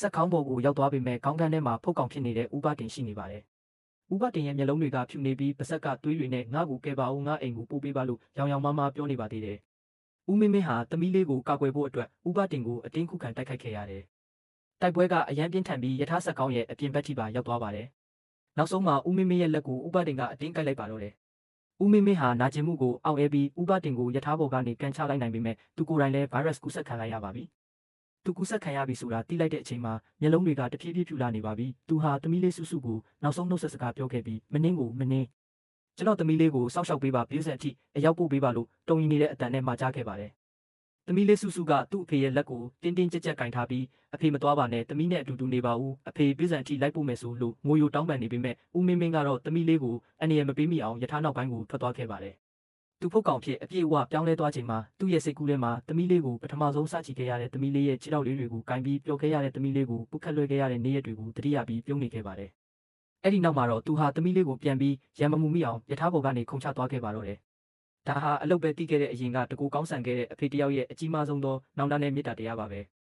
ဆက်ခေါင်းပေါ်ကိုရောက်သွားပေမဲ့ခေါင်းကန်းထဲမှာဖုတ်ကောင်ဖြစ်နေတဲ့ဦးဘတင်ရှိနေပါတယ်။ဦးဘတင်ရဲ့မျက်လုံးတွေကဖြူနေပြီးပါးစက်ကသွေးတွေနဲ့ငါ့ကိုကဲပါဦးငါအိမ်ကိုပို့ပေးပါလို့ရောင်ရောင်မာမာပြောနေပါသေးတယ်။ဦးမင်းမင်းဟာသမီးလေးကိုကာကွယ်ဖို့အတွက်ဦးဘတင်ကိုအတင်းခုခံတိုက်ခိုက်ခဲ့ရတယ်။တိုက်ပွဲကအရန်ပြင်းထန်ပြီးယထာဆက်ခေါင်းရဲ့အပြင်ဘက်ထိပါရောက်သွားပါတယ်။နောက်ဆုံးမှာဦးမင်းမင်းရဲ့လက်ကိုဦးဘတင်ကအတင်းကိုက်လိုက်ပါတော့တယ်။ဦးမင်းမင်းဟာနာကျင်မှုကိုအောင့်အဲပြီးဦးဘတင်ကိုယထာဘော်ကနေကန်ချလိုက်နိုင်ပေမဲ့သူကိုယ်တိုင်လည်းဗိုင်းရပ်စ်ကူးစက်ခံလိုက်ရပါပြီ။သူကူးစက်ခံရပြီဆိုတာသိလိုက်တဲ့အချိန်မှာမျက်လုံးတွေကတဖြည်းဖြည်းဖြူလာနေပါပြီ။သူဟာသမီးလေးစုစုကိုနောက်ဆုံးနှုတ်ဆက်စကားပြောခဲ့ပြီးမနှင်းကိုမနှင်းကျွန်တော်သမီးလေးကိုစောက်ရှောက်ပေးပါပြည့်စက်အထိအရောက်ပို့ပေးပါလို့တုံရင်နေတဲ့အတန်နဲ့မှာကြားခဲ့ပါတယ်။သမီးလေးစုစုကသူ့အဖေရဲ့လက်ကိုတင်းတင်းကြပ်ကြပ်ကင်ထားပြီးအဖေမသွားပါနဲ့သမီးနဲ့အတူတူနေပါဦးအဖေပြည့်စက်အထိလိုက်ပို့မယ်ဆိုလို့ငိုယိုတောင်းပန်နေပေမဲ့ဦးမင်းမင်းကတော့သမီးလေးကိုအန်ရမပေးမိအောင်ယထာနောက်ပိုင်းကိုထွက်သွားခဲ့ပါတယ်။သူဖုတ်ကောင်ဖြစ်အပြည့်အဝပြောင်းလဲသွားချိန်မှာသူ့ရဲ့စိတ်ကူးထဲမှာသမီးလေးကိုပထမဆုံးစချီခဲ့ရတဲ့သမီးလေးရဲ့ခြေထောက်လေးတွေကိုကင်ပြီးပျော်ခဲ့ရတဲ့သမီးလေးကိုပုတ်ခတ်လွှဲခဲ့ရတဲ့နေ့ရက်တွေကိုတတိယပြီးပြုံးနေခဲ့ပါတယ်။အဲ့ဒီနောက်မှာတော့သူဟာသမီးလေးကိုပြန်ပြီးရံမမှုမိအောင်ယထာဘော်ကနေခုန်ချသွားခဲ့ပါတော့တယ်။ဒါဟာအလုပ်ပဲတီးခဲ့တဲ့အရင်ကတကူကောင်းဆန်ခဲ့တဲ့အဖေတယောက်ရဲ့အကြီးမားဆုံးသောနောင်တနဲ့မေတ္တာတရားပါပဲ။